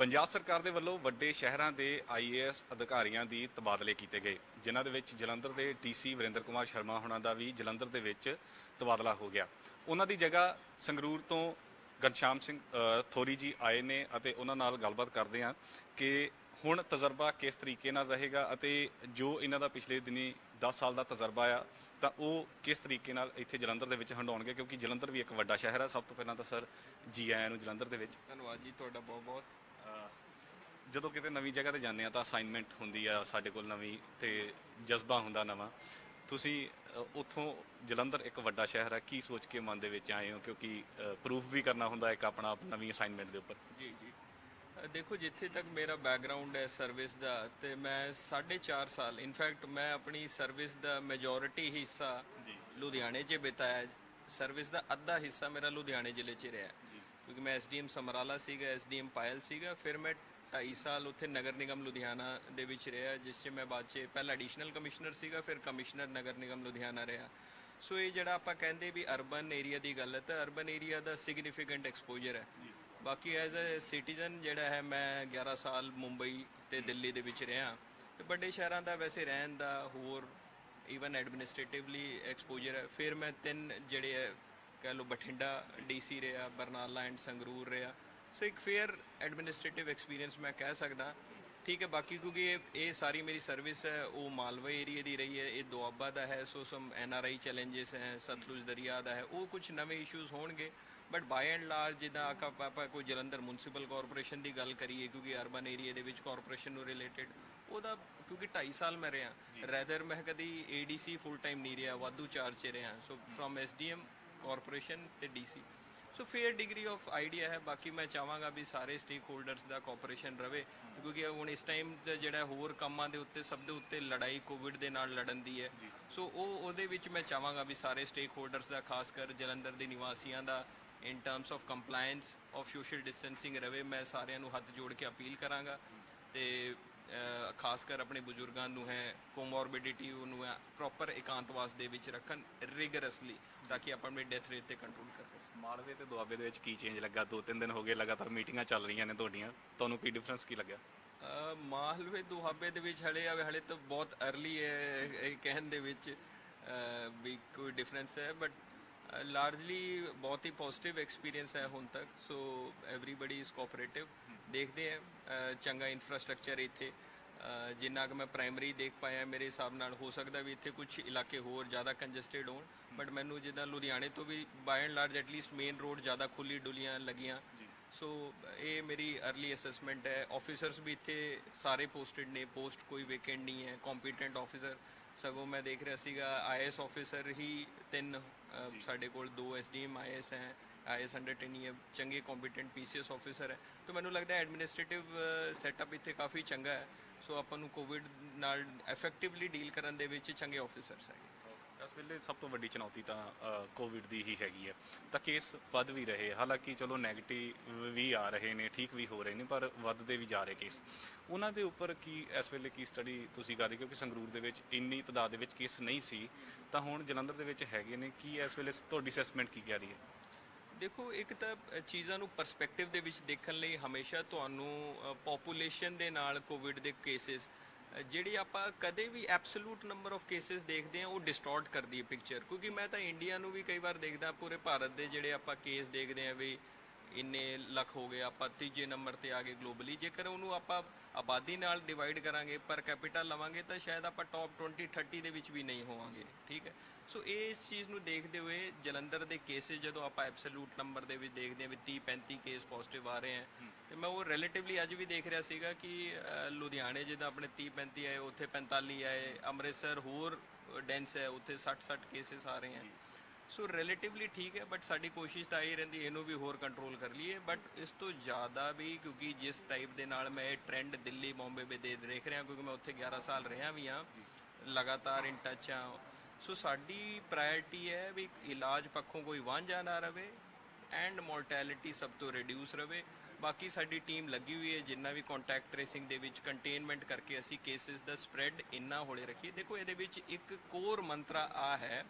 ਪੰਜਾਬ ਸਰਕਾਰ ਦੇ ਵੱਲੋਂ ਵੱਡੇ ਸ਼ਹਿਰਾਂ ਦੇ ਆਈਏਐਸ ਅਧਿਕਾਰੀਆਂ ਦੀ ਤਬਾਦਲੇ ਕੀਤੇ ਗਏ, ਜਿਨ੍ਹਾਂ ਦੇ ਵਿੱਚ ਜਲੰਧਰ ਦੇ ਡੀਸੀ ਵਰਿੰਦਰ ਕੁਮਾਰ ਸ਼ਰਮਾ ਹੋਣਾ ਦਾ ਵੀ ਜਲੰਧਰ ਦੇ ਵਿੱਚ ਤਬਾਦਲਾ ਹੋ ਗਿਆ। ਉਹਨਾਂ ਦੀ ਜਗ੍ਹਾ ਸੰਗਰੂਰ ਤੋਂ ਘਨਸ਼ਾਮ ਸਿੰਘ ਥੋਰੀ ਜੀ ਆਏ ਨੇ ਅਤੇ ਉਹਨਾਂ ਨਾਲ ਗੱਲਬਾਤ ਕਰਦੇ ਹਾਂ ਕਿ ਹੁਣ ਤਜਰਬਾ ਕਿਸ ਤਰੀਕੇ ਨਾਲ ਰਹੇਗਾ ਅਤੇ ਜੋ ਇਹਨਾਂ ਦਾ ਪਿਛਲੇ ਦਿਨੀ 10 ਸਾਲ ਦਾ ਤਜਰਬਾ ਆ ਤਾਂ ਉਹ ਕਿਸ ਤਰੀਕੇ ਨਾਲ ਇੱਥੇ ਜਲੰਧਰ ਦੇ ਵਿੱਚ ਹੰਡਾਉਣਗੇ, ਕਿਉਂਕਿ ਜਲੰਧਰ ਵੀ ਇੱਕ ਵੱਡਾ ਸ਼ਹਿਰ ਹੈ। ਸਭ ਤੋਂ ਪਹਿਲਾਂ ਤਾਂ ਸਰ ਜੀ ਆਇਆਂ ਨੂੰ ਜਲੰਧਰ ਦੇ ਵਿੱਚ। ਧੰਨਵਾਦ ਜੀ ਤੁਹਾਡਾ ਬਹੁਤ ਬਹੁਤ। ਜਦੋਂ ਕਿਤੇ ਨਵੀਂ ਜਗ੍ਹਾ ਤੇ ਜਾਂਦੇ ਆ ਤਾਂ ਅਸਾਈਨਮੈਂਟ ਹੁੰਦੀ ਆ ਸਾਡੇ ਕੋਲ ਨਵੀਂ ਤੇ ਜਜ਼ਬਾ ਹੁੰਦਾ ਨਵਾਂ। ਤੁਸੀਂ ਉੱਥੋਂ ਜਲੰਧਰ ਇੱਕ ਵੱਡਾ ਸ਼ਹਿਰ ਹੈ, ਕੀ ਸੋਚ ਕੇ ਮਨ ਦੇ ਵਿੱਚ ਆਏ ਹੋ, ਕਿਉਂਕਿ ਪ੍ਰੂਫ ਵੀ ਕਰਨਾ ਹੁੰਦਾ ਇੱਕ ਆਪਣਾ ਆਪ ਨਵੀਂ ਅਸਾਈਨਮੈਂਟ ਦੇ ਉੱਪਰ। ਜੀ ਜੀ ਦੇਖੋ, ਜਿੱਥੇ ਤੱਕ ਮੇਰਾ ਬੈਕਗਰਾਉਂਡ ਹੈ ਸਰਵਿਸ ਦਾ, ਤੇ ਮੈਂ 4.5 ਸਾਲ ਇਨਫੈਕਟ ਮੈਂ ਆਪਣੀ ਸਰਵਿਸ ਦਾ ਮੈਜੋਰਿਟੀ ਹਿੱਸਾ ਲੁਧਿਆਣੇ 'ਚ ਬਿਤਾਇਆ। ਸਰਵਿਸ ਦਾ ਅੱਧਾ ਹਿੱਸਾ ਮੇਰਾ ਲੁਧਿਆਣੇ ਜ਼ਿਲ੍ਹੇ 'ਚ ਰਿਹਾ, ਕਿਉਂਕਿ ਮੈਂ ਐਸਡੀਐਮ ਸਮਰਾਲਾ ਸੀਗਾ, ਐਸਡੀਐਮ ਪਾਇਲ ਸੀਗਾ। ਫਿਰ ਮੈਂ 2.5 ਸਾਲ ਉੱਥੇ ਨਗਰ ਨਿਗਮ ਲੁਧਿਆਣਾ ਦੇ ਵਿੱਚ ਰਿਹਾ, ਜਿਸ 'ਚ ਮੈਂ ਬਾਅਦ 'ਚ ਪਹਿਲਾਂ ਐਡੀਸ਼ਨਲ ਕਮਿਸ਼ਨਰ ਸੀਗਾ, ਫਿਰ ਕਮਿਸ਼ਨਰ ਨਗਰ ਨਿਗਮ ਲੁਧਿਆਣਾ ਰਿਹਾ। ਸੋ ਇਹ ਜਿਹੜਾ ਆਪਾਂ ਕਹਿੰਦੇ ਵੀ ਅਰਬਨ ਏਰੀਆ ਦੀ ਗੱਲ ਹੈ, ਤਾਂ ਅਰਬਨ ਏਰੀਆ ਦਾ ਸਿਗਨੀਫੀਕੈਂਟ ਐਕਸਪੋਜਰ ਹੈ। ਬਾਕੀ ਐਜ਼ ਅ ਸਿਟੀਜ਼ਨ ਜਿਹੜਾ ਹੈ, ਮੈਂ 11 ਸਾਲ ਮੁੰਬਈ ਤੇ ਦਿੱਲੀ ਦੇ ਵਿੱਚ ਰਿਹਾ, ਤੇ ਵੱਡੇ ਸ਼ਹਿਰਾਂ ਦਾ ਵੈਸੇ ਰਹਿਣ ਦਾ ਹੋਰ ਈਵਨ ਐਡਮਿਨਿਸਟ੍ਰੇਟਿਵਲੀ ਐਕਸਪੋਜਰ ਹੈ। ਫਿਰ ਮੈਂ 3 ਜਿਹੜੇ ਹੈ ਕਹਿ ਲਓ ਬਠਿੰਡਾ ਡੀਸੀ ਰਿਹਾ, ਬਰਨਾਲਾ ਐਂਡ ਸੰਗਰੂਰ ਰਿਹਾ। ਸੋ ਇੱਕ ਫੇਅਰ ਐਡਮਿਨਿਸਟ੍ਰੇਟਿਵ ਐਕਸਪੀਰੀਅੰਸ ਮੈਂ ਕਹਿ ਸਕਦਾ। ਠੀਕ ਹੈ, ਬਾਕੀ ਕਿਉਂਕਿ ਇਹ ਸਾਰੀ ਮੇਰੀ ਸਰਵਿਸ ਹੈ ਉਹ ਮਾਲਵਾ ਏਰੀਆ ਦੀ ਰਹੀ ਹੈ, ਇਹ ਦੁਆਬਾ ਦਾ ਹੈ। ਸੋ ਸਮ NRI ਚੈਲੰਜਸ ਹੈ, ਸਤਲੁਜ ਦਰਿਆ ਦਾ ਹੈ, ਉਹ ਕੁਝ ਨਵੇਂ ਇਸ਼ੂਜ਼ ਹੋਣਗੇ। ਬਟ ਬਾਈ ਐਂਡ ਲਾਰਜ ਜਿੱਦਾਂ ਆਪਾਂ ਕੋਈ ਜਲੰਧਰ ਮਿਊਨਿਸਪਲ ਕਾਰਪੋਰੇਸ਼ਨ ਦੀ ਗੱਲ ਕਰੀਏ, ਕਿਉਂਕਿ ਅਰਬਨ ਏਰੀਆ ਦੇ ਵਿੱਚ ਕਾਰਪੋਰੇਸ਼ਨ ਨੂੰ ਰਿਲੇਟਡ ਉਹਦਾ, ਕਿਉਂਕਿ 2.5 ਸਾਲ ਮੈਂ ਰਿਹਾ, ਰੈਦਰ ਮੈਂ ਕਦੀ ADC ਫੁੱਲ ਟਾਈਮ ਨਹੀਂ ਰਿਹਾ, ਵਾਧੂ ਚਾਰਜ 'ਚ ਰਿਹਾ। ਸੋ ਫਰੋਮ SDM ਕਾਰਪੋਰੇਸ਼ਨ ਤੇ DC, so fair degree of idea ਹੈ। ਬਾਕੀ ਮੈਂ ਚਾਹਾਂਗਾ ਵੀ ਸਾਰੇ ਸਟੇਕ ਹੋਲਡਰਸ ਦਾ ਕੋਆਪਰੇਸ਼ਨ ਰਵੇ, ਕਿਉਂਕਿ ਹੁਣ ਇਸ ਟਾਈਮ ਜਿਹੜਾ ਹੋਰ ਕੰਮਾਂ ਦੇ ਉੱਤੇ ਸਭ ਦੇ ਉੱਤੇ ਲੜਾਈ ਕੋਵਿਡ ਦੇ ਨਾਲ ਲੜਨ ਦੀ ਹੈ। ਸੋ ਉਹਦੇ ਵਿੱਚ ਮੈਂ ਚਾਹਾਂਗਾ ਵੀ ਸਾਰੇ ਸਟੇਕ ਹੋਲਡਰਸ ਦਾ, ਖਾਸ ਕਰ ਜਲੰਧਰ ਦੇ ਨਿਵਾਸੀਆਂ ਦਾ, in terms of compliance of social distancing ਰਵੇ। ਮੈਂ ਸਾਰਿਆਂ ਨੂੰ ਹੱਥ ਜੋੜ ਕੇ ਅਪੀਲ ਕਰਾਂਗਾ, ਤੇ ਖਾਸ ਕਰ ਆਪਣੇ ਬਜ਼ੁਰਗਾਂ ਨੂੰ ਹੈ ਕੋਮੋਰਬਿਡਿਟੀ ਉਹਨੂੰ ਹੈ ਪ੍ਰੋਪਰ ਇਕਾਂਤਵਾਸ ਦੇ ਵਿੱਚ ਰੱਖਣ ਰਿਗਰਸਲੀ, ਤਾਂ ਕਿ ਆਪਾਂ ਆਪਣੀ ਡੈਥ ਰੇਟ ਤੇ ਕੰਟਰੋਲ ਕਰ ਸਕੀਏ। ਮਾਲਵੇ ਤੇ ਦੁਆਬੇ ਦੇ ਵਿੱਚ ਕੀ ਚੇਂਜ ਲੱਗਾ? 2-3 ਦਿਨ ਹੋ ਗਏ ਲਗਾਤਾਰ ਮੀਟਿੰਗਾਂ ਚੱਲ ਰਹੀਆਂ ਨੇ ਤੁਹਾਡੀਆਂ, ਤੁਹਾਨੂੰ ਕੀ ਡਿਫਰੈਂਸ ਕੀ ਲੱਗਾ? ਮਾਲਵੇ ਦੁਆਬੇ ਦੇ ਵਿੱਚ ਹਲੇ ਤਾਂ ਬਹੁਤ ਅਰਲੀ ਹੈ ਇਹ ਕਹਿਣ ਦੇ ਵਿੱਚ ਵੀ ਕੋਈ ਡਿਫਰੈਂਸ ਹੈ, ਬਟ ਲਾਰਜਲੀ ਬਹੁਤ ਹੀ ਪੋਜ਼ਿਟਿਵ ਐਕਸਪੀਰੀਅੰਸ ਹੈ ਹੁਣ ਤੱਕ। ਸੋ ਐਵਰੀਬਡੀ ਇਜ਼ ਕੋਆਪਰੇਟਿਵ। ਦੇਖਦੇ ਹਾਂ ਚੰਗਾ ਇਨਫਰਾਸਟ੍ਰਕਚਰ ਇੱਥੇ, ਜਿੰਨਾ ਕਿ ਮੈਂ ਪ੍ਰਾਇਮਰੀ ਦੇਖ ਪਾਇਆ ਮੇਰੇ ਹਿਸਾਬ ਨਾਲ। ਹੋ ਸਕਦਾ ਵੀ ਇੱਥੇ ਕੁਝ ਇਲਾਕੇ ਹੋਰ ਜ਼ਿਆਦਾ ਕੰਜਸਟਡ ਹੋਣ, ਬਟ ਮੈਨੂੰ ਜਿੱਦਾਂ ਲੁਧਿਆਣੇ ਤੋਂ ਵੀ by and large at least main road ਜ਼ਿਆਦਾ ਖੁੱਲੀ ਡੁੱਲੀਆਂ ਲੱਗੀਆਂ। ਸੋ ਇਹ ਮੇਰੀ ਅਰਲੀ ਅਸੈਸਮੈਂਟ ਹੈ। ਆਫਿਸਰਸ ਵੀ ਇੱਥੇ ਸਾਰੇ ਪੋਸਟਡ ਨੇ, ਪੋਸਟ ਕੋਈ ਵੇਕੈਂਟ ਨਹੀਂ ਹੈ। ਕੰਪੀਟੈਂਟ ਆਫਿਸਰ, ਸਗੋਂ ਮੈਂ ਦੇਖ ਰਿਹਾ ਸੀਗਾ IAS ਆਫਿਸਰ ਹੀ 3 ਸਾਡੇ ਕੋਲ, 2 SDM IAS ਹੈ, IAS ਅੰਡਰ ਟ੍ਰੇਨਿੰਗ ਚੰਗੇ ਕੰਪੀਟੈਂਟ PCS ਆਫਿਸਰ ਹੈ। ਤਾਂ ਮੈਨੂੰ ਲੱਗਦਾ ਐਡਮਿਨਿਸਟ੍ਰੇਟਿਵ ਸੈਟਅਪ ਇੱਥੇ ਕਾਫੀ ਚੰਗਾ ਹੈ। ਸੋ ਆਪਾਂ ਨੂੰ ਕੋਵਿਡ ਨਾਲ ਇਫੈਕਟਿਵਲੀ ਡੀਲ ਕਰਨ ਦੇ ਵਿੱਚ ਚੰਗੇ ਆਫਿਸਰਸ ਹੈਗੇ। ਇਸ ਵੇਲੇ ਸਭ ਤੋਂ ਵੱਡੀ ਚੁਣੌਤੀ ਤਾਂ ਕੋਵਿਡ ਦੀ ਹੀ ਹੈਗੀ ਹੈ। ਤਾਂ ਕੇਸ ਵੱਧ ਵੀ ਰਹੇ, ਹਾਲਾਂਕਿ ਚਲੋ ਨੈਗੇਟਿਵ ਵੀ ਆ ਰਹੇ ਨੇ, ਠੀਕ ਵੀ ਹੋ ਰਹੇ ਨੇ, ਪਰ ਵੱਧਦੇ ਵੀ ਜਾ ਰਹੇ ਕੇਸ। ਉਹਨਾਂ ਦੇ ਉੱਪਰ ਕੀ ਇਸ ਵੇਲੇ ਕੀ ਸਟੱਡੀ ਤੁਸੀਂ ਕਰ ਰਹੇ? ਕਿਉਂਕਿ ਸੰਗਰੂਰ ਦੇ ਵਿੱਚ ਇੰਨੀ ਤਾਦਾਦ ਦੇ ਵਿੱਚ ਕੇਸ ਨਹੀਂ ਸੀ, ਤਾਂ ਹੁਣ ਜਲੰਧਰ ਦੇ ਵਿੱਚ ਹੈਗੇ ਨੇ। ਕੀ ਇਸ ਵੇਲੇ ਤੁਹਾਡੀ ਅਸੈਸਮੈਂਟ ਕੀ ਕਹਿ ਰਹੀ ਹੈ? ਦੇਖੋ, ਇੱਕ ਤਾਂ ਚੀਜ਼ਾਂ ਨੂੰ ਪਰਸਪੈਕਟਿਵ ਦੇ ਵਿੱਚ ਦੇਖਣ ਲਈ ਹਮੇਸ਼ਾ ਤੁਹਾਨੂੰ ਪੋਪੂਲੇਸ਼ਨ ਦੇ ਨਾਲ ਕੋਵਿਡ ਦੇ ਕੇਸਿਸ, ਜਿਹੜੀ ਆਪਾਂ ਕਦੇ ਵੀ ਐਬਸੋਲੂਟ ਨੰਬਰ ਆਫ ਕੇਸਿਸ ਦੇਖਦੇ ਹਾਂ, ਉਹ ਡਿਸਟੋਰਟ ਕਰਦੀ ਹੈ ਪਿਕਚਰ। ਕਿਉਂਕਿ ਮੈਂ ਤਾਂ ਇੰਡੀਆ ਨੂੰ ਵੀ ਕਈ ਵਾਰ ਦੇਖਦਾ, ਪੂਰੇ ਭਾਰਤ ਦੇ ਜਿਹੜੇ ਆਪਾਂ ਕੇਸ ਦੇਖਦੇ ਹਾਂ ਵੀ ਇੰਨੇ ਲੱਖ ਹੋ ਗਏ, ਆਪਾਂ 3ਜੇ ਨੰਬਰ ਤੇ ਆ ਗਏ ਗਲੋਬਲੀ। ਜੇਕਰ ਉਹਨੂੰ ਆਪਾਂ ਆਬਾਦੀ ਨਾਲ ਡਿਵਾਈਡ ਕਰਾਂਗੇ, ਪਰ ਕੈਪੀਟਲ ਲਵਾਂਗੇ, ਤਾਂ ਸ਼ਾਇਦ ਆਪਾਂ ਟੌਪ 20-30 ਦੇ ਵਿੱਚ ਵੀ ਨਹੀਂ ਹੋਵਾਂਗੇ। ਠੀਕ ਹੈ, ਸੋ ਇਸ ਚੀਜ਼ ਨੂੰ ਦੇਖਦੇ ਹੋਏ ਜਲੰਧਰ ਦੇ ਕੇਸਿਸ ਜਦੋਂ ਆਪਾਂ ਐਬਸੋਲੂਟ ਨੰਬਰ ਦੇ ਵਿੱਚ ਦੇਖਦੇ ਹਾਂ ਵੀ 30-35 ਕੇਸ ਪੋਜ਼ਿਟਿਵ ਆ ਰਹੇ ਹੈ, ਤੇ ਮੈਂ ਉਹ ਰਿਲੇਟਿਵਲੀ ਅੱਜ ਵੀ ਦੇਖ ਰਿਹਾ ਸੀਗਾ ਕਿ ਲੁਧਿਆਣੇ ਜਿੱਦਾਂ ਆਪਣੇ 30-35 ਆਏ, ਉੱਥੇ 45 ਆਏ। ਅੰਮ੍ਰਿਤਸਰ ਹੋਰ ਡੈਂਸ ਹੈ, ਉੱਥੇ 60 ਕੇਸਿਸ ਆ ਰਹੇ ਹੈ। ਸੋ ਰਿਲੇਟਿਵਲੀ ਠੀਕ ਹੈ, ਬਟ ਸਾਡੀ ਕੋਸ਼ਿਸ਼ ਤਾਂ ਇਹ ਰਹਿੰਦੀ ਇਹਨੂੰ ਵੀ ਹੋਰ ਕੰਟਰੋਲ ਕਰ ਲਈਏ। ਬਟ ਇਸ ਤੋਂ ਜ਼ਿਆਦਾ ਵੀ, ਕਿਉਂਕਿ ਜਿਸ ਟਾਈਪ ਦੇ ਨਾਲ ਮੈਂ ਇਹ ਟ੍ਰੈਂਡ ਦਿੱਲੀ ਬੰਬੇ ਵਿੱਚ ਦੇਖ ਰਿਹਾ, ਕਿਉਂਕਿ ਮੈਂ ਉੱਥੇ 11 ਸਾਲ ਰਿਹਾ ਵੀ ਹਾਂ, ਲਗਾਤਾਰ ਇਨ ਟੱਚ ਹਾਂ। ਸੋ ਸਾਡੀ ਪ੍ਰਾਇਰਟੀ ਹੈ ਵੀ ਇਲਾਜ ਪੱਖੋਂ ਕੋਈ ਵਾਂਝਾ ਨਾ ਰਵੇ ਐਂਡ ਮੋਰਟੈਲਿਟੀ ਸਭ ਤੋਂ ਰਿਡਿਊਸ ਰਵੇ। ਬਾਕੀ ਸਾਡੀ ਟੀਮ ਲੱਗੀ ਹੋਈ ਹੈ, ਜਿੰਨਾ ਵੀ ਕੰਟੈਕਟ ਟ੍ਰੇਸਿੰਗ ਦੇ ਵਿੱਚ ਕੰਟੇਨਮੈਂਟ ਕਰਕੇ ਅਸੀਂ ਕੇਸਿਸ ਦਾ ਸਪਰੈਡ ਇੰਨਾ ਹੌਲੇ ਰੱਖੀਏ। ਦੇਖੋ, ਇਹਦੇ ਵਿੱਚ ਇੱਕ ਕੋਰ ਮੰਤਰਾ ਆ ਹੈ,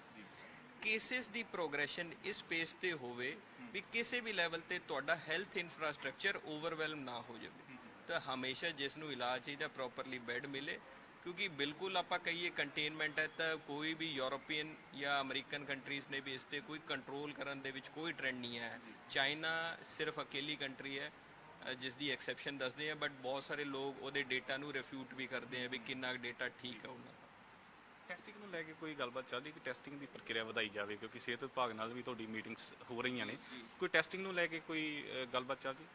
ਕੇਸਿਸ ਦੀ ਪ੍ਰੋਗਰੈਸ਼ਨ ਇਸ ਪੇਸ ਤੇ ਹੋਵੇ ਵੀ ਕਿਸੇ ਵੀ ਲੈਵਲ ਤੇ ਤੁਹਾਡਾ ਹੈਲਥ ਇਨਫਰਾਸਟ੍ਰਕਚਰ ਓਵਰਵੈਲਮ ਨਾ ਹੋ ਜਾਵੇ। ਤਾਂ ਹਮੇਸ਼ਾ ਜਿਸ ਨੂੰ ਇਲਾਜ ਚਾਹੀਦਾ ਪ੍ਰੋਪਰਲੀ ਬੈੱਡ ਮਿਲੇ, ਕਿਉਂਕਿ ਬਿਲਕੁਲ ਆਪਾਂ ਕਹੀਏ ਕੰਟੇਨਮੈਂਟ ਹੈ ਤਾਂ ਕੋਈ ਵੀ ਯੂਰੋਪੀਅਨ ਜਾਂ ਅਮਰੀਕਨ ਕੰਟਰੀਜ਼ ਨੇ ਵੀ ਇਸ 'ਤੇ ਕੋਈ ਕੰਟਰੋਲ ਕਰਨ ਦੇ ਵਿੱਚ ਕੋਈ ਟ੍ਰੈਂਡ ਨਹੀਂ ਹੈ। ਚਾਈਨਾ ਸਿਰਫ ਅਕੇਲੀ ਕੰਟਰੀ ਹੈ ਜਿਸ ਦੀ ਐਕਸੈਪਸ਼ਨ ਦੱਸਦੇ ਆ, ਬਟ ਬਹੁਤ ਸਾਰੇ ਲੋਕ ਉਹਦੇ ਡੇਟਾ ਨੂੰ ਰਿਫਿਊਟ ਵੀ ਕਰਦੇ ਆ ਵੀ ਕਿੰਨਾ ਡੇਟਾ ਠੀਕ ਹੈ ਉਹਨਾਂ ਦਾ। ਟੈਸਟਿੰਗ ਨੂੰ ਲੈ ਕੇ ਕੋਈ ਗੱਲਬਾਤ ਚੱਲ ਰਹੀ ਕਿ ਟੈਸਟਿੰਗ ਦੀ ਪ੍ਰਕਿਰਿਆ ਵਧਾਈ ਜਾਵੇ, ਕਿਉਂਕਿ ਸਿਹਤ ਵਿਭਾਗ ਨਾਲ ਵੀ ਤੁਹਾਡੀ ਮੀਟਿੰਗਸ ਹੋ ਰਹੀਆਂ ਨੇ, ਕੋਈ ਟੈਸਟਿੰਗ ਨੂੰ ਲੈ ਕੇ ਕੋਈ ਗੱਲਬਾਤ ਚੱਲ ਰਹੀ?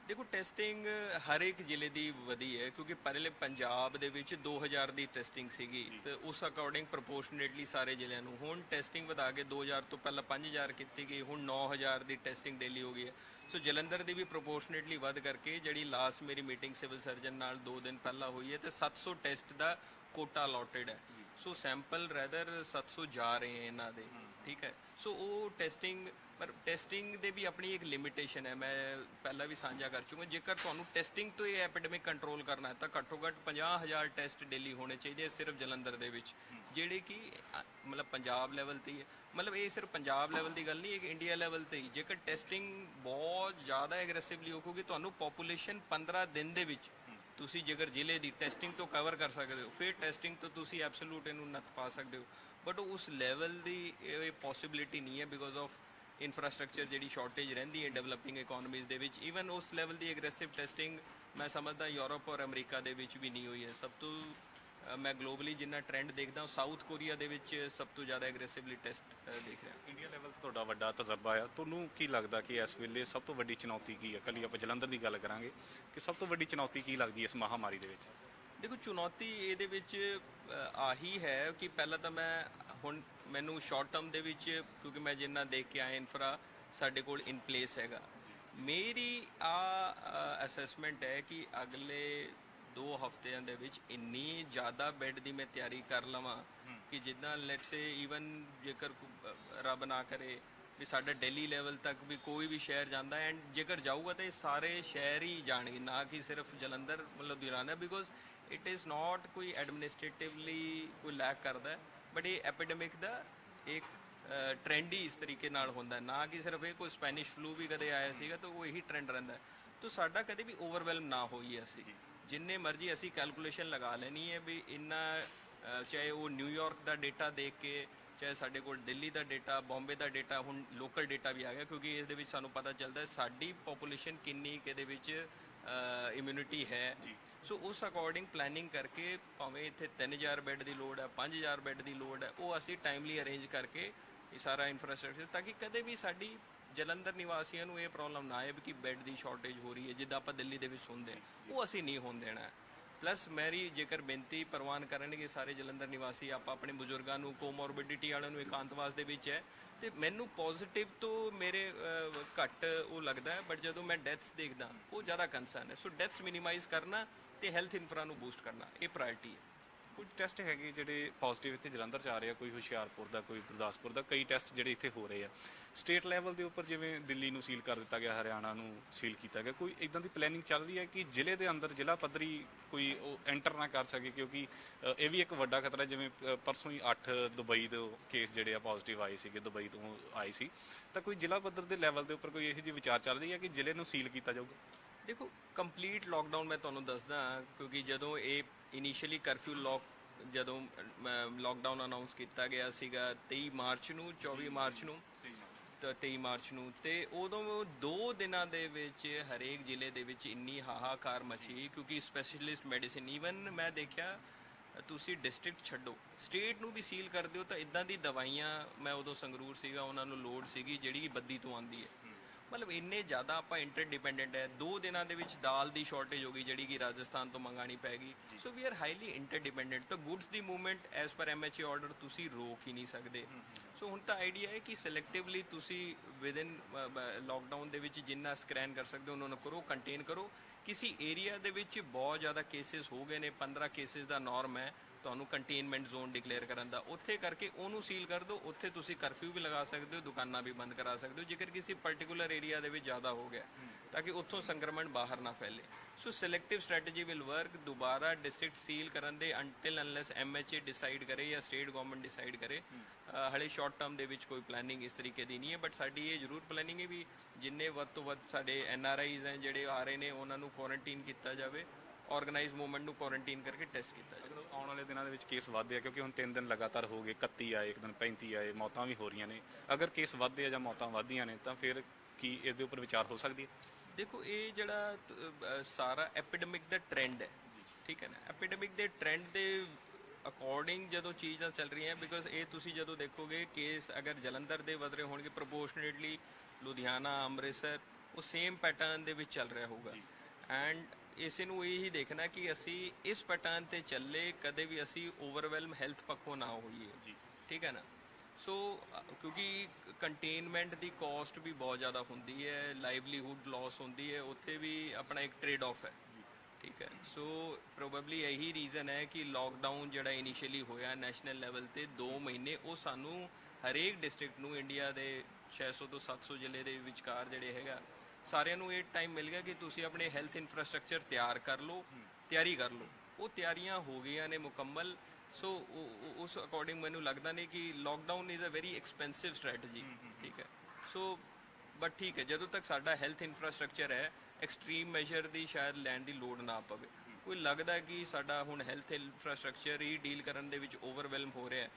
ਦੇਖੋ ਟੈਸਟਿੰਗ ਹਰ ਇੱਕ ਜ਼ਿਲ੍ਹੇ ਦੀ ਵਧੀ ਹੈ, ਕਿਉਂਕਿ ਪਹਿਲੇ ਪੰਜਾਬ ਦੇ ਵਿੱਚ 2000 ਦੀ ਟੈਸਟਿੰਗ ਸੀਗੀ ਤੇ ਉਸ ਅਕੋਰਡਿੰਗ ਪ੍ਰੋਪੋਰਸ਼ਨੇਟਲੀ ਸਾਰੇ ਜ਼ਿਲ੍ਹਿਆਂ ਨੂੰ। ਹੁਣ ਟੈਸਟਿੰਗ ਵਧਾ ਕੇ 2000 ਤੋਂ ਪਹਿਲਾਂ 5000 ਕੀਤੀ ਗਈ, ਹੁਣ 9000 ਦੀ ਟੈਸਟਿੰਗ ਡੇਲੀ ਹੋ ਗਈ ਹੈ। ਸੋ ਜਲੰਧਰ ਦੀ ਵੀ ਪ੍ਰੋਪੋਰਸ਼ਨੇਟਲੀ ਵੱਧ ਕਰਕੇ, ਜਿਹੜੀ ਲਾਸਟ ਮੇਰੀ ਮੀਟਿੰਗ ਸਿਵਲ ਸਰਜਨ ਨਾਲ 2 ਦਿਨ ਪਹਿਲਾਂ ਹੋਈ ਹੈ, ਤੇ 700 ਟੈਸਟ ਦਾ ਕੋਟਾ ਅਲੋਟਡ ਹੈ। ਸੋ ਸੈਂਪਲ ਰੈਦਰ 700 ਜਾ ਰਹੇ ਹੈ ਇਹਨਾਂ ਦੇ, ਠੀਕ ਹੈ। ਸੋ ਉਹ ਟੈਸਟਿੰਗ, ਪਰ ਟੈਸਟਿੰਗ ਦੇ ਵੀ ਆਪਣੀ ਇੱਕ ਲਿਮਿਟੇਸ਼ਨ ਹੈ, ਮੈਂ ਪਹਿਲਾਂ ਵੀ ਸਾਂਝਾ ਕਰ ਚੁੱਕਾ। ਜੇਕਰ ਤੁਹਾਨੂੰ ਟੈਸਟਿੰਗ ਤੋਂ ਇਹ ਐਪੀਡੈਮਿਕ ਕੰਟਰੋਲ ਕਰਨਾ ਹੈ ਤਾਂ ਘੱਟੋ ਘੱਟ 50,000 ਟੈਸਟ ਡੇਲੀ ਹੋਣੇ ਚਾਹੀਦੇ ਸਿਰਫ ਜਲੰਧਰ ਦੇ ਵਿੱਚ, ਜਿਹੜੇ ਕਿ ਮਤਲਬ ਪੰਜਾਬ ਲੈਵਲ ਤੇ ਹੀ ਹੈ। ਮਤਲਬ ਇਹ ਸਿਰਫ ਪੰਜਾਬ ਲੈਵਲ ਦੀ ਗੱਲ ਨਹੀਂ, ਇੱਕ ਇੰਡੀਆ ਲੈਵਲ ਤੇ ਹੀ। ਜੇਕਰ ਟੈਸਟਿੰਗ ਬਹੁਤ ਜ਼ਿਆਦਾ ਐਗਰੈਸਿਵਲੀ ਹੋਊਗੀ, ਤੁਹਾਨੂੰ ਪੋਪੂਲੇਸ਼ਨ 15 ਦਿਨ ਦੇ ਵਿੱਚ ਤੁਸੀਂ ਜੇਕਰ ਜ਼ਿਲ੍ਹੇ ਦੀ ਟੈਸਟਿੰਗ ਤੋਂ ਕਵਰ ਕਰ ਸਕਦੇ ਹੋ, ਫਿਰ ਟੈਸਟਿੰਗ ਤੋਂ ਤੁਸੀਂ ਐਬਸੋਲੂਟ ਇਹਨੂੰ ਨੱਥ ਪਾ ਸਕਦੇ ਹੋ। ਬਟ ਉਸ ਲੈਵਲ ਦੀ ਇਹ ਪੋਸੀਬਿਲਿਟੀ ਨਹੀਂ ਹੈ ਬਿਕੋਜ਼ ਆਫ ਇਨਫਰਾਸਟ੍ਰਕਚਰ ਜਿਹੜੀ ਸ਼ਾਰਟੇਜ ਰਹਿੰਦੀ ਹੈ ਡਿਵੈਲਪਿੰਗ ਇਕੋਨਮੀਜ਼ ਦੇ ਵਿੱਚ। ਈਵਨ ਉਸ ਲੈਵਲ ਦੀ ਐਗਰੈਸਿਵ ਟੈਸਟਿੰਗ ਮੈਂ ਸਮਝਦਾ ਯੂਰਪ ਔਰ ਅਮਰੀਕਾ ਦੇ ਵਿੱਚ ਵੀ ਨਹੀਂ ਹੋਈ ਹੈ। ਸਭ ਤੋਂ ਮੈਂ ਗਲੋਬਲੀ ਜਿੰਨਾ ਟ੍ਰੈਂਡ ਦੇਖਦਾ, ਸਾਊਥ ਕੋਰੀਆ ਦੇ ਵਿੱਚ ਸਭ ਤੋਂ ਜ਼ਿਆਦਾ ਐਗਰੈਸਿਵਲੀ ਟੈਸਟ ਦੇਖ ਰਿਹਾ। ਇੰਡੀਆ ਲੈਵਲ ਤੇ ਤੁਹਾਡਾ ਵੱਡਾ ਤਜਰਬਾ ਆ, ਤੁਹਾਨੂੰ ਕੀ ਲੱਗਦਾ ਕਿ ਇਸ ਵੇਲੇ ਸਭ ਤੋਂ ਵੱਡੀ ਚੁਣੌਤੀ ਕੀ ਹੈ? ਕੱਲੀ ਆਪਾਂ ਜਲੰਧਰ ਦੀ ਗੱਲ ਕਰਾਂਗੇ ਕਿ ਸਭ ਤੋਂ ਵੱਡੀ ਚੁਣੌਤੀ ਕੀ ਲੱਗਦੀ ਹੈ ਇਸ ਮਹਾਮਾਰੀ ਦੇ ਵਿੱਚ? ਦੇਖੋ ਚੁਣੌਤੀ ਇਹਦੇ ਵਿੱਚ ਆਹੀ ਹੈ ਕਿ ਪਹਿਲਾਂ ਤਾਂ ਹੁਣ ਮੈਨੂੰ ਸ਼ਾਰਟ ਟਰਮ ਦੇ ਵਿੱਚ, ਕਿਉਂਕਿ ਮੈਂ ਜਿੰਨਾ ਦੇਖ ਕੇ ਆਇਆ ਇਨਫਰਾ ਸਾਡੇ ਕੋਲ ਇਨ ਪਲੇਸ ਹੈਗਾ, ਮੇਰੀ ਅਸੈਸਮੈਂਟ ਹੈ ਕਿ ਅਗਲੇ 2 ਹਫ਼ਤਿਆਂ ਦੇ ਵਿੱਚ ਇੰਨੀ ਜ਼ਿਆਦਾ ਬੈੱਡ ਦੀ ਮੈਂ ਤਿਆਰੀ ਕਰ ਲਵਾਂ ਕਿ ਜਿੱਦਾਂ ਲੈਟਸ ਸੇ ਈਵਨ ਜੇਕਰ ਰੱਬ ਨਾ ਕਰੇ ਵੀ ਸਾਡਾ ਦਿੱਲੀ ਲੈਵਲ ਤੱਕ ਵੀ ਕੋਈ ਵੀ ਸ਼ਹਿਰ ਜਾਂਦਾ, ਐਂਡ ਜੇਕਰ ਜਾਊਗਾ ਤਾਂ ਇਹ ਸਾਰੇ ਸ਼ਹਿਰ ਹੀ ਜਾਣਗੇ, ਨਾ ਕਿ ਸਿਰਫ ਜਲੰਧਰ ਮਤਲਬ Ludhiana, because it is not ਕੋਈ ਐਡਮਿਨਿਸਟ੍ਰੇਟਿਵਲੀ ਕੋਈ ਲੈਕ ਕਰਦਾ, ਬਟ ਇਹ ਐਪੀਡੈਮਿਕ ਦਾ ਇੱਕ ਟ੍ਰੈਂਡ ਹੀ ਇਸ ਤਰੀਕੇ ਨਾਲ ਹੁੰਦਾ, ਨਾ ਕਿ ਸਿਰਫ ਇਹ ਕੋਈ ਸਪੈਨਿਸ਼ ਫਲੂ ਵੀ ਕਦੇ ਆਇਆ ਸੀਗਾ ਤਾਂ ਉਹ ਇਹੀ ਟ੍ਰੈਂਡ ਰਹਿੰਦਾ। ਤਾਂ ਸਾਡਾ ਕਦੇ ਵੀ ਓਵਰਵੈਲਮ ਨਾ ਹੋਈ, ਅਸੀਂ ਜਿੰਨੇ ਮਰਜ਼ੀ ਅਸੀਂ ਕੈਲਕੂਲੇਸ਼ਨ ਲਗਾ ਲੈਣੀ ਹੈ ਵੀ ਇੰਨਾ, ਚਾਹੇ ਉਹ ਨਿਊਯਾਰਕ ਦਾ ਡੇਟਾ ਦੇਖ ਕੇ, ਚਾਹੇ ਸਾਡੇ ਕੋਲ ਦਿੱਲੀ ਦਾ ਡੇਟਾ, ਬੰਬੇ ਦਾ ਡੇਟਾ, ਹੁਣ ਲੋਕਲ ਡੇਟਾ ਵੀ ਆ ਗਿਆ, ਕਿਉਂਕਿ ਇਸ ਦੇ ਵਿੱਚ ਸਾਨੂੰ ਪਤਾ ਚੱਲਦਾ ਸਾਡੀ ਪੋਪੂਲੇਸ਼ਨ ਕਿੰਨੀ ਕਿਹਦੇ ਵਿੱਚ ਇਮਿਊਨਿਟੀ ਹੈ। ਸੋ ਉਸ ਅਕੋਰਡਿੰਗ ਪਲੈਨਿੰਗ ਕਰਕੇ, ਭਾਵੇਂ ਇੱਥੇ 3000 ਬੈੱਡ ਦੀ ਲੋੜ ਹੈ, 5000 ਬੈੱਡ ਦੀ ਲੋੜ ਹੈ, ਉਹ ਅਸੀਂ ਟਾਈਮਲੀ ਅਰੇਂਜ ਕਰਕੇ ਇਹ ਸਾਰਾ ਇਨਫਰਾਸਟ੍ਰਕਚਰ, ਤਾਂ ਕਿ ਕਦੇ ਵੀ ਸਾਡੀ ਜਲੰਧਰ ਨਿਵਾਸੀਆਂ ਨੂੰ ਇਹ ਪ੍ਰੋਬਲਮ ਨਾ ਆਏ ਕਿ ਬੈੱਡ ਦੀ ਸ਼ਾਰਟੇਜ ਹੋ ਰਹੀ ਹੈ ਜਿੱਦਾਂ ਆਪਾਂ ਦਿੱਲੀ ਦੇ ਵਿੱਚ ਸੁਣਦੇ ਹਾਂ, ਉਹ ਅਸੀਂ ਨਹੀਂ ਹੋਣ ਦੇਣਾ। ਪਲੱਸ ਮੇਰੀ ਜੇਕਰ ਬੇਨਤੀ ਪ੍ਰਵਾਨ ਕਰਨਗੇ ਸਾਰੇ ਜਲੰਧਰ ਨਿਵਾਸੀ, ਆਪਾਂ ਆਪਣੇ ਬਜ਼ੁਰਗਾਂ ਨੂੰ, ਕੋਮੋਰਬਿਡਿਟੀ ਵਾਲਿਆਂ ਨੂੰ ਇਕਾਂਤਵਾਸ ਦੇ ਵਿੱਚ ਹੈ, ਤੇ ਮੈਨੂੰ ਪੋਜ਼ਿਟਿਵ ਤੋਂ ਮੇਰੇ ਘੱਟ ਉਹ ਲੱਗਦਾ ਹੈ, ਬਟ ਜਦੋਂ ਮੈਂ ਡੈਥਸ ਦੇਖਦਾ ਉਹ ਜ਼ਿਆਦਾ ਕੰਸਰਨ ਹੈ। ਸੋ ਡੈਥਸ ਮਿਨੀਮਾਈਜ਼ ਕਰਨਾ ਤੇ ਹੈਲਥ ਇਨਫਰਾ ਨੂੰ ਬੂਸਟ ਕਰਨਾ, ਇਹ ਪ੍ਰਾਇੋਰਟੀ ਹੈ। ਕੁਝ ਟੈਸਟ ਹੈਗੇ ਜਿਹੜੇ ਪੋਜ਼ਿਟਿਵ ਇੱਥੇ ਜਲੰਧਰ 'ਚ ਆ ਰਹੇ ਆ, ਕੋਈ ਹੁਸ਼ਿਆਰਪੁਰ ਦਾ, ਕੋਈ ਗੁਰਦਾਸਪੁਰ ਦਾ, ਕਈ ਟੈਸਟ ਜਿਹੜੇ ਇੱਥੇ ਹੋ ਰਹੇ ਆ। ਸਟੇਟ ਲੈਵਲ ਦੇ ਉੱਪਰ ਜਿਵੇਂ ਦਿੱਲੀ ਨੂੰ ਸੀਲ ਕਰ ਦਿੱਤਾ ਗਿਆ, ਹਰਿਆਣਾ ਨੂੰ ਸੀਲ ਕੀਤਾ ਗਿਆ, ਕੋਈ ਇਦਾਂ ਦੀ ਪਲੈਨਿੰਗ ਚੱਲ ਰਹੀ ਹੈ ਕਿ ਜ਼ਿਲ੍ਹੇ ਦੇ ਅੰਦਰ ਜ਼ਿਲ੍ਹਾ ਪੱਧਰੀ ਕੋਈ ਉਹ ਐਂਟਰ ਨਾ ਕਰ ਸਕੇ? ਕਿਉਂਕਿ ਇਹ ਵੀ ਇੱਕ ਵੱਡਾ ਖਤਰਾ, ਜਿਵੇਂ ਪਰਸੋਂ ਹੀ 8 ਦੁਬਈ ਦੇ ਕੇਸ ਜਿਹੜੇ ਆ ਪੋਜ਼ਿਟਿਵ ਆਏ ਸੀਗੇ, ਦੁਬਈ ਤੋਂ ਆਏ ਸੀ, ਤਾਂ ਕੋਈ ਜ਼ਿਲ੍ਹਾ ਪੱਧਰ ਦੇ ਲੈਵਲ ਦੇ ਉੱਪਰ ਕੋਈ ਇਹੋ ਜਿਹੀ ਵਿਚਾਰ ਚੱਲ ਰਹੀ ਹੈ ਕਿ ਜ਼ਿਲ੍ਹੇ ਨੂੰ ਸੀਲ ਕੀਤਾ ਜਾਊਗਾ? ਦੇਖੋ ਕੰਪਲੀਟ ਲੋਕਡਾਊਨ ਮੈਂ ਤੁਹਾਨੂੰ ਦੱਸਦਾ, ਕਿਉਂਕਿ ਜਦੋਂ ਇਹ ਇਨੀਸ਼ੀਅਲੀ ਕਰਫਿਊ ਜਦੋਂ ਲੋਕਡਾਊਨ ਅਨਾਉਂਸ ਕੀਤਾ ਗਿਆ ਸੀਗਾ 23 ਮਾਰਚ ਨੂੰ, 24 ਮਾਰਚ ਨੂੰ, ਤਾਂ 23 ਮਾਰਚ ਨੂੰ, ਤੇ ਉਦੋਂ 2 ਦਿਨਾਂ ਦੇ ਵਿੱਚ ਹਰੇਕ ਜ਼ਿਲ੍ਹੇ ਦੇ ਵਿੱਚ ਇੰਨੀ ਹਾਹਾਕਾਰ ਮਚੀ, ਕਿਉਂਕਿ ਸਪੈਸ਼ਲਿਸਟ ਮੈਡੀਸਿਨ, ਈਵਨ ਮੈਂ ਦੇਖਿਆ ਤੁਸੀਂ ਡਿਸਟ੍ਰਿਕਟ ਛੱਡੋ, ਸਟੇਟ ਨੂੰ ਵੀ ਸੀਲ ਕਰ ਦਿਓ ਤਾਂ ਇਦਾਂ ਦੀ ਦਵਾਈਆਂ, ਮੈਂ ਉਦੋਂ ਸੰਗਰੂਰ ਸੀਗਾ, ਉਹਨਾਂ ਨੂੰ ਲੋੜ ਸੀਗੀ ਜਿਹੜੀ ਬੱਦੀ ਤੋਂ ਆਉਂਦੀ ਹੈ। ਮਤਲਬ ਇੰਨੇ ਜ਼ਿਆਦਾ ਆਪਾਂ ਇੰਟਰਡਿਪੈਂਡੈਂਟ ਹੈ। 2 ਦਿਨਾਂ ਦੇ ਵਿੱਚ ਦਾਲ ਦੀ ਸ਼ਾਰਟੇਜ ਹੋ ਗਈ ਜਿਹੜੀ ਕਿ ਰਾਜਸਥਾਨ ਤੋਂ ਮੰਗਾਣੀ ਪੈ ਗਈ। ਸੋ ਵੀ ਆਰ ਹਾਈਲੀ ਇੰਟਰਡਿਪੈਂਡੈਂਟ। ਤਾਂ ਗੁੱਡਸ ਦੀ movement as per MHA order ਤੁਸੀਂ ਰੋਕ ਹੀ ਨਹੀਂ ਸਕਦੇ। ਸੋ ਹੁਣ ਤਾਂ ਆਈਡੀਆ ਹੈ ਕਿ ਸਿਲੈਕਟਿਵਲੀ ਤੁਸੀਂ ਵਿਦਿਨ ਲੋਕਡਾਊਨ ਦੇ ਵਿੱਚ ਜਿੰਨਾ ਸਕੈਨ ਕਰ ਸਕਦੇ ਹੋ ਉਹਨਾਂ ਨੂੰ ਕਰੋ, ਕੰਟੇਨ ਕਰੋ। ਕਿਸੇ ਏਰੀਆ ਦੇ ਵਿੱਚ ਬਹੁਤ ਜ਼ਿਆਦਾ ਕੇਸਿਸ ਹੋ ਗਏ ਨੇ, 15 ਕੇਸਿਸ ਦਾ ਨੋਰਮ ਹੈ ਤੁਹਾਨੂੰ ਕੰਟੇਨਮੈਂਟ ਜ਼ੋਨ ਡਿਕਲੇਅਰ ਕਰਨ ਦਾ, ਉੱਥੇ ਕਰਕੇ ਉਹਨੂੰ ਸੀਲ ਕਰ ਦਿਓ। ਉੱਥੇ ਤੁਸੀਂ ਕਰਫਿਊ ਵੀ ਲਗਾ ਸਕਦੇ ਹੋ, ਦੁਕਾਨਾਂ ਵੀ ਬੰਦ ਕਰਾ ਸਕਦੇ ਹੋ ਜੇਕਰ ਕਿਸੇ ਪਾਰਟਿਕੂਲਰ ਏਰੀਆ ਦੇ ਵਿੱਚ ਜ਼ਿਆਦਾ ਹੋ ਗਿਆ, ਤਾਂ ਕਿ ਉੱਥੋਂ ਸੰਕਰਮਣ ਬਾਹਰ ਨਾ ਫੈਲੇ। ਸੋ ਸਿਲੈਕਟਿਵ ਸਟ੍ਰੈਟਜੀ ਵਿਲ ਵਰਕ। ਦੁਬਾਰਾ ਡਿਸਟ੍ਰਿਕਟ ਸੀਲ ਕਰਨ ਦੇ ਅੰਟਿਲ ਅਨਲੈਸ MHA ਡਿਸਾਈਡ ਕਰੇ ਜਾਂ ਸਟੇਟ ਗਵਰਨਮੈਂਟ ਡਿਸਾਈਡ ਕਰੇ, ਹਲੇ ਸ਼ਾਰਟ ਟਰਮ ਦੇ ਵਿੱਚ ਕੋਈ ਪਲੈਨਿੰਗ ਇਸ ਤਰੀਕੇ ਦੀ ਨਹੀਂ ਹੈ। ਬਟ ਸਾਡੀ ਇਹ ਜ਼ਰੂਰ ਪਲੈਨਿੰਗ ਹੈ ਵੀ ਜਿੰਨੇ ਵੱਧ ਤੋਂ ਵੱਧ ਸਾਡੇ NRIs ਹੈ ਜਿਹੜੇ ਆ ਰਹੇ ਨੇ ਉਹਨਾਂ ਨੂੰ ਕੁਆਰੰਟੀਨ ਕੀਤਾ ਜਾਵੇ, ਆਰਗੇਨਾਈਜ਼ ਮੂਵਮੈਂਟ ਨੂੰ ਕੁਆਰੰਟੀਨ ਕਰਕੇ ਟੈਸਟ ਕੀਤਾ ਜਾਵੇ। ਆਉਣ ਵਾਲੇ ਦਿਨਾਂ ਦੇ ਵਿੱਚ ਕੇਸ ਵੱਧਦੇ ਆ ਕਿਉਂਕਿ ਹੁਣ 3 ਦਿਨ ਲਗਾਤਾਰ ਹੋ ਗਏ, 31 ਆਏ, ਇੱਕ ਦਿਨ 35 ਆਏ, ਮੌਤਾਂ ਵੀ ਹੋ ਰਹੀਆਂ ਨੇ। ਅਗਰ ਕੇਸ ਵੱਧਦੇ ਆ ਜਾਂ ਮੌਤਾਂ ਵੱਧਦੀਆਂ ਨੇ ਤਾਂ ਫਿਰ ਕੀ ਇਹਦੇ ਉੱਪਰ ਵਿਚਾਰ ਹੋ ਸਕਦੀ ਹੈ? ਦੇਖੋ ਇਹ ਜਿਹੜਾ ਸਾਰਾ ਐਪੀਡੈਮਿਕ ਦਾ ਟ੍ਰੈਂਡ ਹੈ, ਠੀਕ ਹੈ ਨਾ, ਐਪੀਡੈਮਿਕ ਦੇ ਟ੍ਰੈਂਡ ਦੇ ਅਕੋਰਡਿੰਗ ਜਦੋਂ ਚੀਜ਼ਾਂ ਚੱਲ ਰਹੀਆਂ, ਬਿਕੋਜ਼ ਇਹ ਤੁਸੀਂ ਜਦੋਂ ਦੇਖੋਗੇ ਕੇਸ ਅਗਰ ਜਲੰਧਰ ਦੇ ਵਧ ਰਹੇ ਹੋਣਗੇ ਪ੍ਰੋਪੋਰਸ਼ਨੇਟਲੀ, ਲੁਧਿਆਣਾ, ਅੰਮ੍ਰਿਤਸਰ ਉਹ ਸੇਮ ਪੈਟਰਨ ਦੇ ਵਿੱਚ ਚੱਲ ਰਿਹਾ ਹੋਊਗਾ। ਐਂਡ ਇਸੇ ਨੂੰ ਇਹੀ ਦੇਖਣਾ ਕਿ ਅਸੀਂ ਇਸ ਪੈਟਰਨ ਤੇ ਚੱਲੇ, ਕਦੇ ਵੀ ਅਸੀਂ ਓਵਰਵੈਲਮ ਹੈਲਥ ਪੱਖੋਂ ਨਾ ਹੋਈਏ, ਠੀਕ ਹੈ ਨਾ। ਸੋ ਕਿਉਂਕਿ ਕੰਟੇਨਮੈਂਟ ਦੀ ਕਾਸਟ ਵੀ ਬਹੁਤ ਜ਼ਿਆਦਾ ਹੁੰਦੀ ਹੈ, ਲਾਈਵਲੀਹੁੱਡ ਲਾਸ ਹੁੰਦੀ ਹੈ, ਉੱਥੇ ਵੀ ਆਪਣਾ ਇੱਕ ਟ੍ਰੇਡ ਆਫ ਹੈ, ਠੀਕ ਹੈ। ਸੋ ਪ੍ਰੋਬੇਬਲੀ ਇਹੀ ਰੀਜ਼ਨ ਹੈ ਕਿ ਲੋਕਡਾਊਨ ਜਿਹੜਾ ਇਨੀਸ਼ੀਅਲੀ ਹੋਇਆ ਨੈਸ਼ਨਲ ਲੈਵਲ ਤੇ 2 ਮਹੀਨੇ, ਉਹ ਸਾਨੂੰ ਹਰੇਕ ਡਿਸਟ੍ਰਿਕਟ ਨੂੰ ਇੰਡੀਆ ਦੇ 600 ਤੋਂ 700 ਜ਼ਿਲ੍ਹੇ ਦੇ ਵਿਚਕਾਰ ਜਿਹੜੇ ਹੈਗਾ ਸਾਰਿਆਂ ਨੂੰ ਇਹ ਟਾਈਮ ਮਿਲ ਗਿਆ ਕਿ ਤੁਸੀਂ ਆਪਣੇ ਹੈਲਥ ਇਨਫਰਾਸਟ੍ਰਕਚਰ ਤਿਆਰ ਕਰ ਲਓ, ਤਿਆਰੀ ਕਰ ਲਓ। ਉਹ ਤਿਆਰੀਆਂ ਹੋ ਗਈਆਂ ਨੇ ਮੁਕੰਮਲ। ਸੋ ਉਸ ਅਕੋਰਡਿੰਗ ਮੈਨੂੰ ਲੱਗਦਾ ਨਹੀਂ ਕਿ lockdown is a very expensive strategy, ਠੀਕ ਹੈ। ਸੋ ਬਟ ਠੀਕ ਹੈ, ਜਦੋਂ ਤੱਕ ਸਾਡਾ ਹੈਲਥ ਇਨਫਰਾਸਟ੍ਰਕਚਰ ਹੈ ਐਕਸਟ੍ਰੀਮ ਮੈਜਰ ਦੀ ਸ਼ਾਇਦ ਲੈਣ ਦੀ ਲੋੜ ਨਾ ਪਵੇ। ਕੋਈ ਲੱਗਦਾ ਕਿ ਸਾਡਾ ਹੁਣ ਹੈਲਥ ਇਨਫਰਾਸਟ੍ਰਕਚਰ ਹੀ ਡੀਲ ਕਰਨ ਦੇ ਵਿੱਚ ਓਵਰਵੈਲਮ ਹੋ ਰਿਹਾ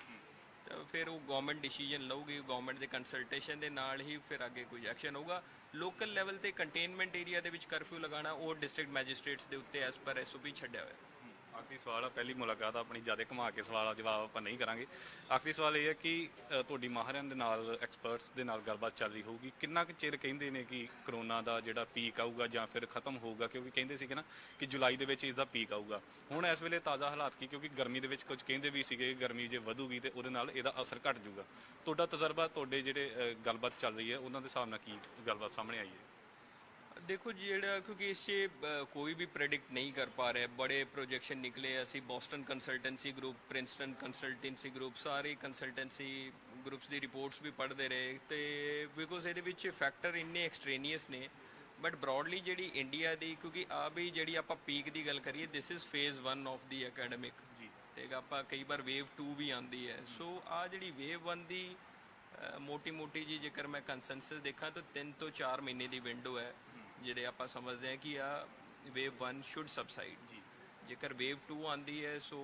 ਤਾਂ ਫਿਰ ਉਹ ਗਵਰਨਮੈਂਟ ਡਿਸੀਜਨ ਲਊਗੀ, ਗਵਰਨਮੈਂਟ ਦੇ ਕੰਸਲਟੇਸ਼ਨ ਦੇ ਨਾਲ ਹੀ ਫਿਰ ਅੱਗੇ ਕੋਈ ਐਕਸ਼ਨ ਹੋਊਗਾ। ਲੋਕਲ ਲੈਵਲ ਤੇ ਕੰਟੇਨਮੈਂਟ ਏਰੀਆ ਦੇ ਵਿੱਚ ਕਰਫਿਊ ਲਗਾਉਣਾ ਉਹ ਡਿਸਟ੍ਰਿਕਟ ਮੈਜਿਸਟ੍ਰੇਟਸ ਦੇ ਉੱਤੇ ਐਸ ਪਰ SOP ਛੱਡਿਆ ਹੋਇਆ। ਆਖਰੀ ਸਵਾਲ ਆ, ਪਹਿਲੀ ਮੁਲਾਕਾਤ ਆਪਣੀ ਜ਼ਿਆਦਾ ਘੁਮਾ ਕੇ ਸਵਾਲ ਜਵਾਬ ਆਪਾਂ ਨਹੀਂ ਕਰਾਂਗੇ। ਆਖਰੀ ਸਵਾਲ ਇਹ ਹੈ ਕਿ ਤੁਹਾਡੀ ਮਾਹਰਾਂ ਦੇ ਨਾਲ, ਐਕਸਪਰਟਸ ਦੇ ਨਾਲ ਗੱਲਬਾਤ ਚੱਲ ਰਹੀ ਹੋਊਗੀ, ਕਿੰਨਾ ਕੁ ਚਿਰ ਕਹਿੰਦੇ ਨੇ ਕਿ ਕਰੋਨਾ ਦਾ ਜਿਹੜਾ ਪੀਕ ਆਊਗਾ ਜਾਂ ਫਿਰ ਖਤਮ ਹੋਊਗਾ? ਕਿਉਂਕਿ ਕਹਿੰਦੇ ਸੀਗੇ ਨਾ ਕਿ ਜੁਲਾਈ ਦੇ ਵਿੱਚ ਇਸ ਦਾ ਪੀਕ ਆਊਗਾ। ਹੁਣ ਇਸ ਵੇਲੇ ਤਾਜ਼ਾ ਹਾਲਾਤ ਕੀ, ਕਿਉਂਕਿ ਗਰਮੀ ਦੇ ਵਿੱਚ ਕੁਝ ਕਹਿੰਦੇ ਵੀ ਸੀਗੇ ਗਰਮੀ ਜੇ ਵਧੂਗੀ ਤੇ ਉਹਦੇ ਨਾਲ ਇਹਦਾ ਅਸਰ ਘਟ ਜਾਊਗਾ। ਤੁਹਾਡਾ ਤਜਰਬਾ, ਤੁਹਾਡੇ ਜਿਹੜੇ ਗੱਲਬਾਤ ਚੱਲ ਰਹੀ ਹੈ ਉਹਨਾਂ ਦੇ ਹਿਸਾਬ ਨਾਲ ਕੀ ਗੱਲਬਾਤ ਸਾਹਮਣੇ ਆਈ ਹੈ? ਦੇਖੋ ਜਿਹੜਾ ਕਿਉਂਕਿ ਇਸ 'ਚ ਕੋਈ ਵੀ ਪ੍ਰੈਡਿਕਟ ਨਹੀਂ ਕਰ ਪਾ ਰਿਹਾ, ਬੜੇ ਪ੍ਰੋਜੈਕਸ਼ਨ ਨਿਕਲੇ। ਅਸੀਂ Boston consultancy group, Princeton consultancy group, ਸਾਰੇ ਕੰਸਲਟੈਂਸੀ ਗਰੁੱਪਸ ਦੀ ਰਿਪੋਰਟਸ ਵੀ ਪੜ੍ਹਦੇ ਰਹੇ ਤੇ ਬਿਕੋਜ਼ ਇਹਦੇ ਵਿੱਚ ਫੈਕਟਰ ਇੰਨੇ ਐਕਸਟ੍ਰੇਨੀਅਸ ਨੇ। ਬਟ ਬ੍ਰੌਡਲੀ ਜਿਹੜੀ ਇੰਡੀਆ ਦੀ, ਕਿਉਂਕਿ ਆ ਵੀ ਜਿਹੜੀ ਆਪਾਂ ਪੀਕ ਦੀ ਗੱਲ ਕਰੀਏ, this is phase 1 of the academic, ਤੇ ਆਪਾਂ ਕਈ ਵਾਰ ਵੇਵ 2 ਵੀ ਆਉਂਦੀ ਹੈ। ਸੋ ਆ ਜਿਹੜੀ ਵੇਵ 1 ਦੀ ਮੋਟੀ ਜੀ ਜੇਕਰ ਮੈਂ ਕੰਸੈਂਸਸ ਦੇਖਾਂ ਤਾਂ 3 ਤੋਂ 4 ਮਹੀਨੇ ਦੀ ਵਿੰਡੋ ਹੈ ਜਿਹਦੇ ਆਪਾਂ ਸਮਝਦੇ ਹਾਂ ਕਿ ਆ ਵੇਵ 1 ਸ਼ੁੱਡ ਸਬਸਾਈਡ। ਜੇਕਰ ਵੇਵ 2 ਆਉਂਦੀ ਹੈ ਸੋ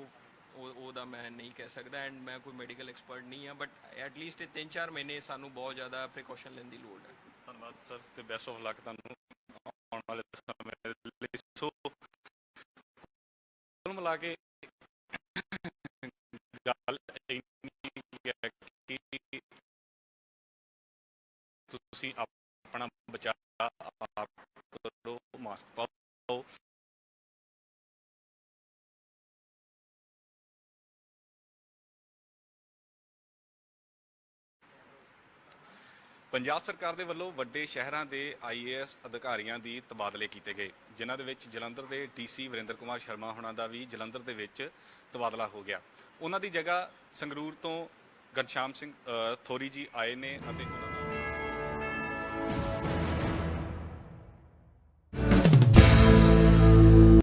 ਉਹਦਾ ਮੈਂ ਨਹੀਂ ਕਹਿ ਸਕਦਾ, ਐਂਡ ਮੈਂ ਕੋਈ ਮੈਡੀਕਲ ਐਕਸਪਰਟ ਨਹੀਂ ਹਾਂ, ਬਟ ਐਟਲੀਸਟ ਇਹ 3-4 ਮਹੀਨੇ ਸਾਨੂੰ ਬਹੁਤ ਜ਼ਿਆਦਾ ਪ੍ਰੀਕਾਸ਼ਨ ਲੈਣ ਦੀ ਲੋੜ ਹੈ। ਧੰਨਵਾਦ ਸਰ ਤੇ ਬੈਸਟ ਆਫ ਲੱਕ ਤੁਹਾਨੂੰ ਆਉਣ ਵਾਲੇ ਸਮੇਂ ਲਈ। ਸੋ ਕੁੱਲ ਮਿਲਾ ਕੇ ਗੱਲ ਇੰਨੀ ਹੈ ਕਿ ਤੁਸੀਂ ਆਪਣਾ ਬਚਾਅ ਆਪ ਕਰੋ, ਮਾਸਕ ਪਾਓ। ਪੰਜਾਬ ਸਰਕਾਰ ਦੇ ਵੱਲੋਂ ਵੱਡੇ ਸ਼ਹਿਰਾਂ ਦੇ IAS ਅਧਿਕਾਰੀਆਂ ਦੀ ਤਬਾਦਲੇ ਕੀਤੇ ਗਏ, ਜਿਨ੍ਹਾਂ ਦੇ ਵਿੱਚ ਜਲੰਧਰ ਦੇ DC ਵਰਿੰਦਰ ਕੁਮਾਰ ਸ਼ਰਮਾ ਹੋਣਾ ਦਾ ਵੀ ਜਲੰਧਰ ਦੇ ਵਿੱਚ ਤਬਾਦਲਾ ਹੋ ਗਿਆ। ਉਹਨਾਂ ਦੀ ਜਗ੍ਹਾ ਸੰਗਰੂਰ ਤੋਂ ਘਨਸ਼ਾਮ ਸਿੰਘ ਥੋਰੀ ਜੀ ਆਏ ਨੇ ਅਤੇ